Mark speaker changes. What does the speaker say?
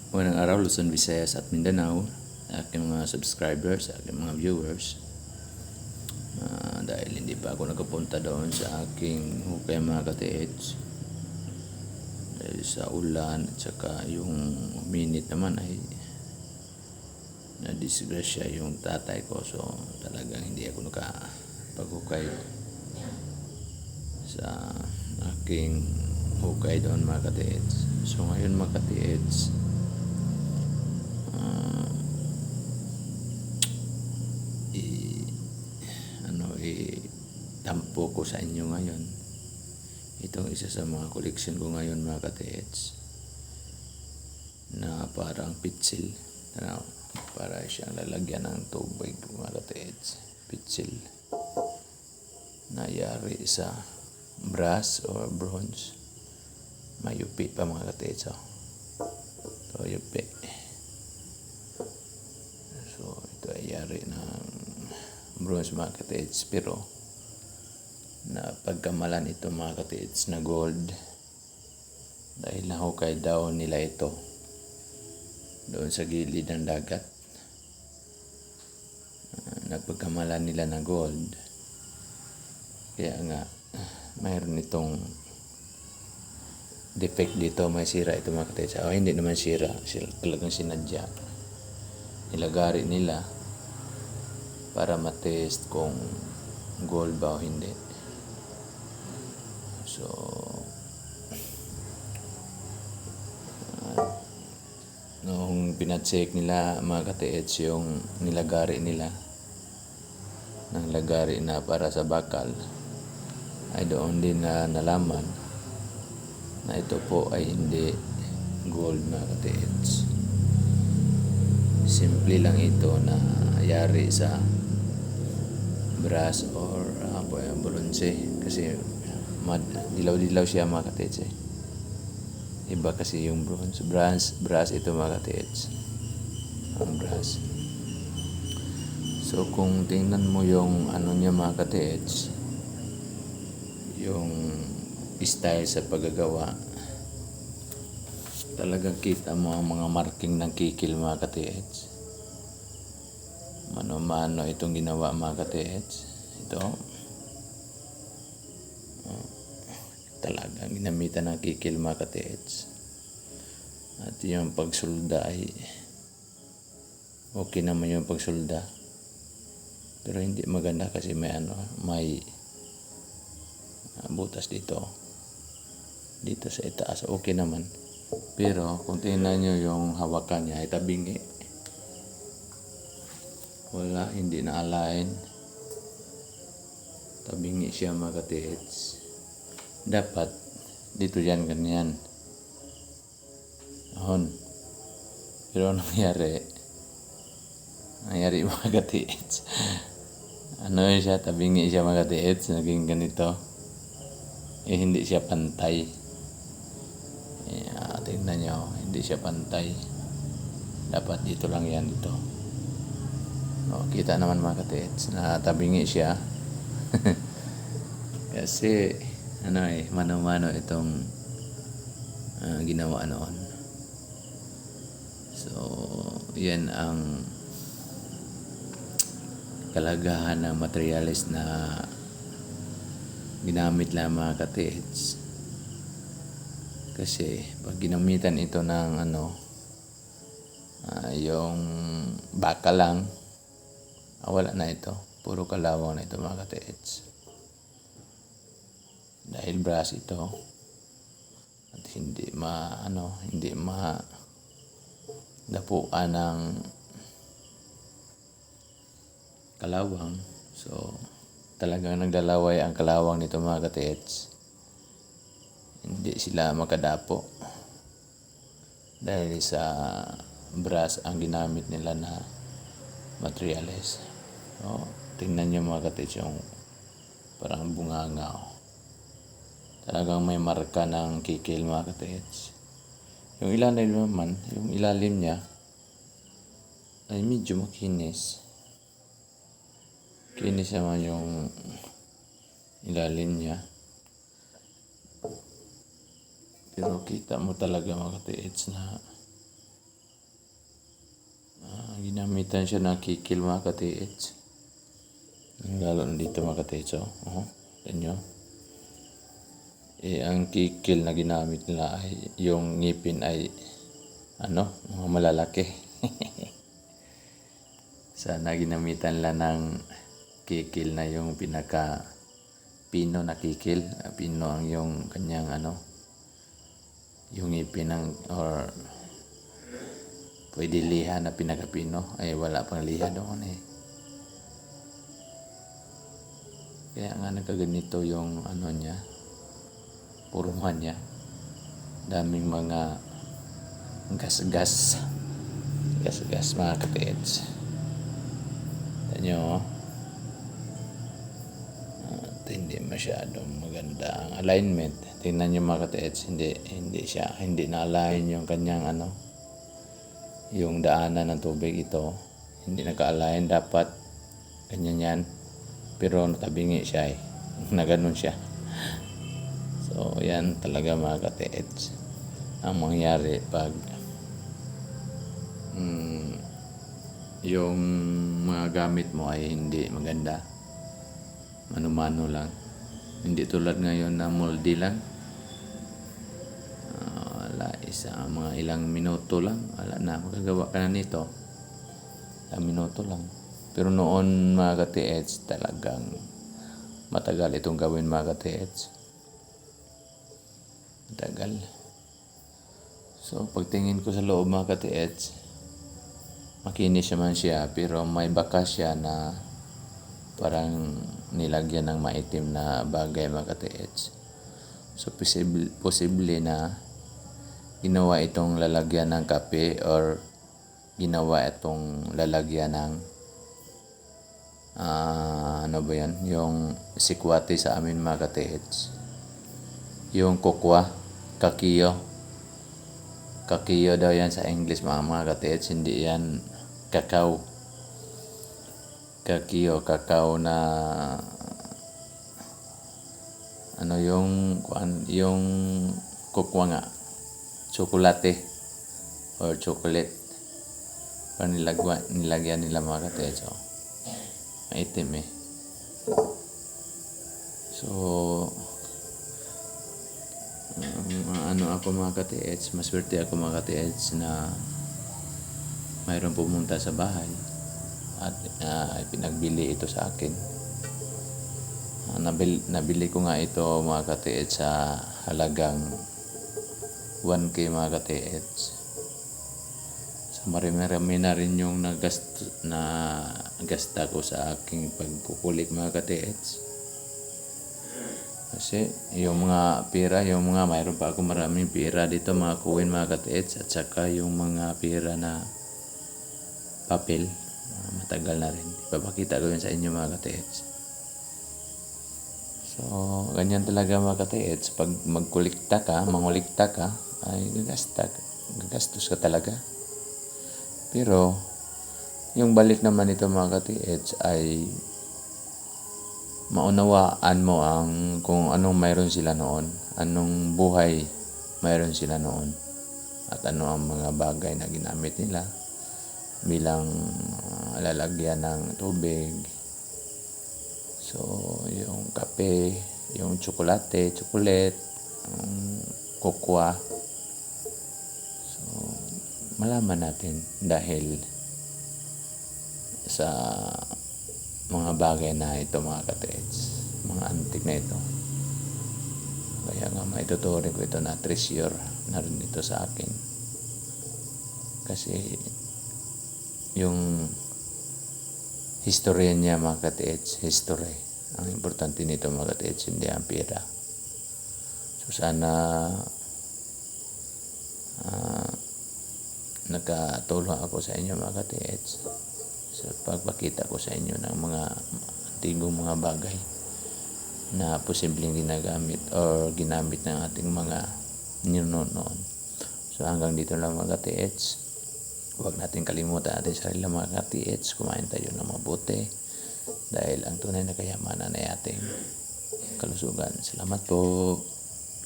Speaker 1: Unang araw, Luzon, Visayas at Mindanao, sa aking mga subscribers, sa aking mga viewers. Dahil hindi pa ako nakapunta doon sa aking hukay mga ka-TH, dahil sa ulan at saka yung minute naman ay na-disgrasya yung tatay ko, so talagang hindi ako nakapag-hukay sa aking hukay doon mga ka-TH. So ngayon mga ka-TH, tampo ko sa inyo ngayon itong isa sa mga collection ko ngayon mga ka-TH, na parang pitsil, para siyang lalagyan ng tubig mga ka-TH. Pitsil na yari sa brass or bronze, mayupi pa mga ka-TH. So yupi, so ito ay yari ng bronze mga ka-TH, pero na pagkamalan ito mga ka-TH na gold dahil nahukay daw nila ito doon sa gilid ng dagat. Napagkamalan nila na gold, kaya nga mayroon itong defect dito, may sira ito mga ka-TH. Hindi naman sira, talagang sinadya, nilagari nila para matest kung gold ba o hindi. So nung pinacheck nila mga ka-TH yung nilagari nila ng lagari na para sa bakal, ay doon din na nalaman na ito po ay hindi gold mga ka-TH. Simple lang ito na yari sa brass or bronze, kasi dilaw-dilaw siya mga ka-TH. Iba kasi yung brass ito mga ka-TH, ang brass. So kung tingnan mo yung ano niya mga ka-TH, yung style sa paggagawa, talagang kita mo ang mga marking ng kikil mga ka-TH. Mano-mano itong ginawa mga ka-TH. Ito talagang ginamitan ng kikil mga ka-TH. At yung pagsulda ay okay naman yung pagsulda, pero hindi maganda kasi may butas dito sa itaas. Okay naman, pero kung tingnan nyo yung hawakan niya ay tabingi, wala, hindi na align, tabingi siya mga ka-TH. Dapat dito yan ganyan ahon, pero nangyari mga ka-TH, siya, tabingi siya mga ka-TH, naging ganito, hindi siya pantay. Tingnan nyo, hindi siya pantay, dapat dito lang yan, dito. Kita naman mga ka-TH na tabingi siya kasi mano-mano itong ginawa noon. So yan ang kalagahan ng materialis na ginamit lang mga ka-TH. Kasi pag ginamitan ito ng yung baka lang, wala na ito, puro kalawang na ito mga ka-TH. Dahil brass ito at hindi dapuan ng kalawang, so talagang naglalaway ang kalawang nito mga ka-TH. Hindi sila makadapo dahil sa brass ang ginamit nila na materials. So tingnan nyo mga ka-TH yung parang bunganga, talagang may marka ng kikil mga ka-TH. Yung ilalim niya ay medyo makinis. Kinis naman yung ilalim niya. Pero kita mo talaga mga ka-TH na Ginamitan siya ng kikil mga katiits. Lalo na dito mga katiits. Tignan nyo. Ang kikil na ginamit nila ay yung ngipin ay mga malalaki. Sana ginamitan lang ng kikil na yung pinaka pino na kikil. Pino ang yung kanyang yung ngipin or pwede liha na pinakapino. Ay wala pang liha doon eh. Kaya nga nagkaganito yung niya, purungan niya. Daming mga gas-gas mga katiits. Tignan nyo, hindi masyadong maganda ang alignment. Tingnan nyo mga katiits, hindi na-align yung kanyang yung daanan ng tubig ito. Hindi naka-align, dapat ganyan yan. Pero nakabingi siya na ganun siya. So yan talaga mga katiits ang mangyari pag yung mga gamit mo ay hindi maganda, mano-mano lang, hindi tulad ngayon na moldy lang. Mga ilang minuto lang, wala na, magagawa ka na nito. Ilang minuto lang. Pero noon mga katiits, talagang matagal itong gawin mga katiits. Matagal. So pagtingin ko sa loob mga katiits, makinis naman siya, pero may bakas siya na parang nilagyan ng maitim na bagay mga katiits. So posible na ginawa itong lalagyan ng kape or ginawa itong lalagyan ng yung sikwati sa amin mga katiits. Yung kokwa, kakiyo daw yan sa English mga katiits, hindi yan kakao. Kakao na yung kokwa nga, tsokolate or chocolate. Nilagyan nila mga katiits. Maitim eh. So ako mga katiits, maswerte ako mga katiits na mayroon pumunta sa bahay at pinagbili ito sa akin. Nabili ko nga ito mga katiits sa halagang 1K mga katiits. Marami na rin yung nagasta ko sa aking pagkukulik mga katiits. Kasi yung mga pera, mayroon pa ako maraming pera dito mga coin mga katiits, at saka yung mga pera na papel, matagal na rin. Ipapakita ko yun sa inyo mga katiits. So ganyan talaga mga katiits, pag mangulikta ka ay gagastos ka talaga. Pero yung balik naman ito mga katiits ay maunawaan mo kung anong mayroon sila noon, anong buhay mayroon sila noon, at ano ang mga bagay na ginamit nila bilang lalagyan ng tubig. So yung kape, yung chocolate, kokwa. So malaman natin dahil sa mga bagay na ito mga katiits, mga antik na ito. Kaya nga maituturing ko ito na treasure na rin ito sa akin. Kasi yung history niya mga katiits, history. Ang importante nito mga katiits, hindi ang pera. So sana nakatulong ako sa inyo mga katiits sa pagpakita ko sa inyo ng mga antigong mga bagay na posibleng ginagamit or ginamit ng ating mga ninuno noon. So hanggang dito lang mga katiits. Huwag natin kalimutan ating sarili mga katiits. Kumain tayo ng mabuti dahil ang tunay na kayamanan ay ating kalusugan. Salamat po.